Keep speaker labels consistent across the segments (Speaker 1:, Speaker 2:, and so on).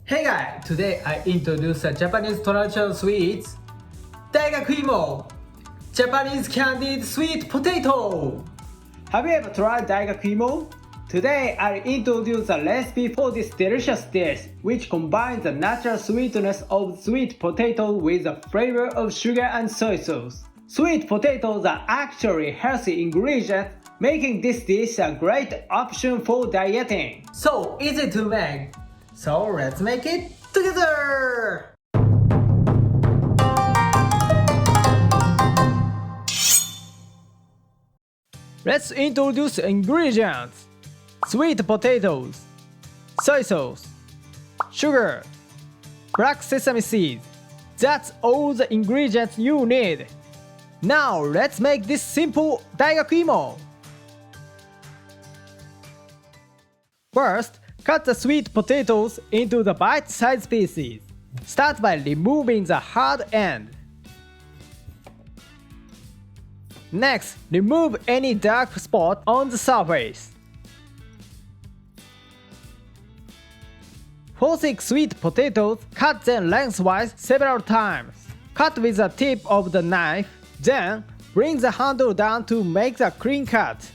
Speaker 1: Hey guys, today I introduce a Japanese traditional sweets, Daigaku, Japanese candied sweet potato. Have you ever tried Daigaku? Today I introduce a recipe for this delicious dish, which combines the natural sweetness of sweet potato with the flavor of sugar and soy sauce. Sweet potatoes are actually healthy ingredients, making this dish a great option for dieting. So easy to make. So let's make it together! Let's introduce ingredients. Sweet potatoes, soy sauce, sugar, black sesame seeds. That's all the ingredients you need. Now let's make this simple Daigaku. First, cut the sweet potatoes into the bite-sized pieces. Start by removing the hard end. Next, remove any dark spot on the surface. For thick sweet potatoes, cut them lengthwise several times. Cut with the tip of the knife, then bring the handle down to make a clean cut.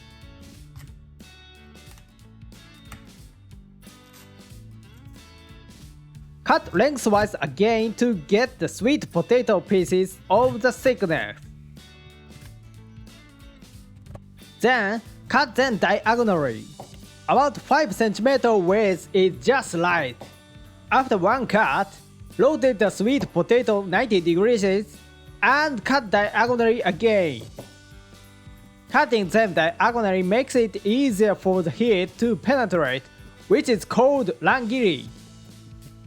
Speaker 1: Cut lengthwise again to get the sweet potato pieces of the thickness. Then, cut them diagonally. About 5 cm width is just right. After one cut, rotate the sweet potato 90 degrees and cut diagonally again. Cutting them diagonally makes it easier for the heat to penetrate, which is called rangiri.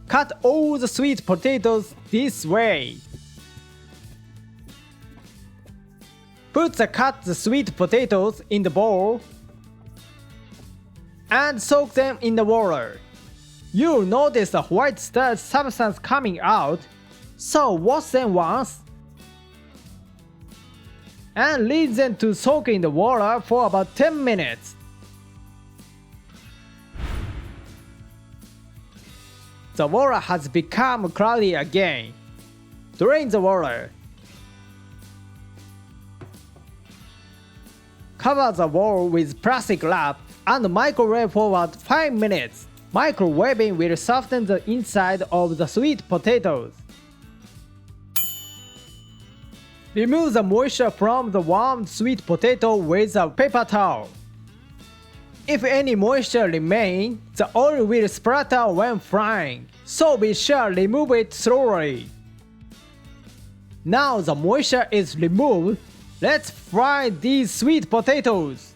Speaker 1: Cut all the sweet potatoes this way. Put the cut sweet potatoes in the bowl and soak them in the water. You'll notice the white starch substance coming out, so wash them once and leave them to soak in the water for about 10 minutes. The water has become cloudy again. Drain the water. Cover the bowl with plastic wrap and microwave for about 5 minutes. Microwaving will soften the inside of the sweet potatoes. Remove the moisture from the warmed sweet potato with a paper towel. If any moisture remains, the oil will splatter when frying, so be sure to remove it slowly. Now the moisture is removed, let's fry these sweet potatoes.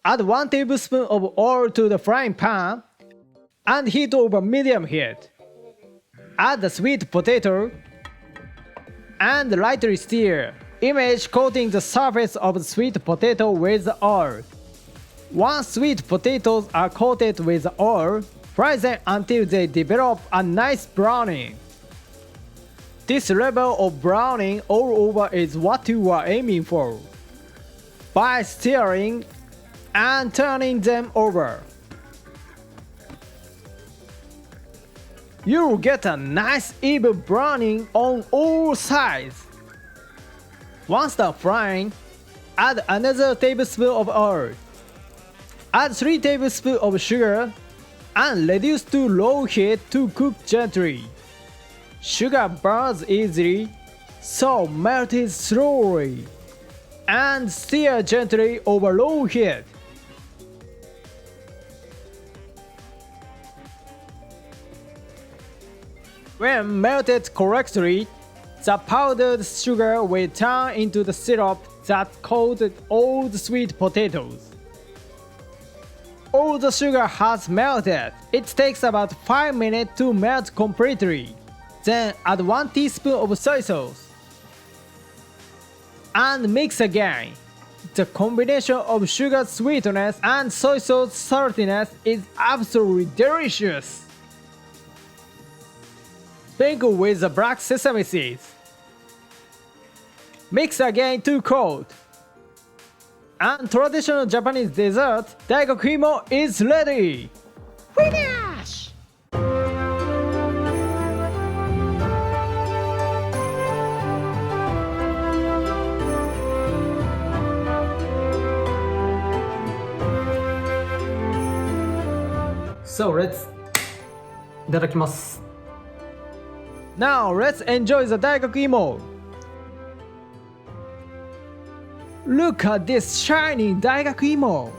Speaker 1: Add 1 tablespoon of oil to the frying pan and heat over medium heat. Add the sweet potato and lightly stir. Image coating the surface of the sweet potato with the oil. Once sweet potatoes are coated with oil, fry them until they develop a nice browning. This level of browning all over is what you are aiming for. By stirring and turning them over, you'll get a nice even browning on all sides. Once done frying, add another tablespoon of oil. Add 3 tablespoons of sugar and reduce to low heat to cook gently. Sugar burns easily, so melt it slowly and stir gently over low heat. When melted correctly, the powdered sugar will turn into the syrup that coated all the sweet potatoes. All the sugar has melted. It takes about 5 minutes to melt completely. Then add 1 teaspoon of soy sauce and mix again. The combination of sugar sweetness and soy sauce saltiness is absolutely delicious. Sprinkle with the black sesame seeds. Mix again to coat. And traditional Japanese dessert, Daigaku is ready! Finish!
Speaker 2: So let's いただきます。
Speaker 1: Now let's enjoy the Daigaku emo. Look at this shiny Daigaku emo.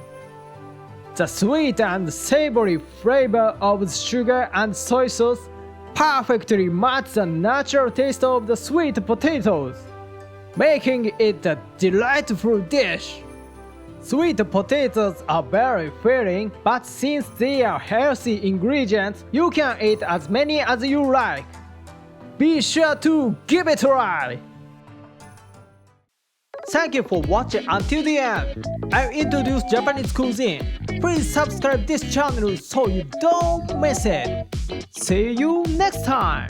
Speaker 1: The sweet and savory flavor of the sugar and soy sauce perfectly match the natural taste of the sweet potatoes, making it a delightful dish. Sweet potatoes are very filling, but since they are healthy ingredients, you can eat as many as you like. Be sure to give it a try! Thank you for watching until the end. I'll introduce Japanese cuisine. Please subscribe this channel so you don't miss it. See you next time!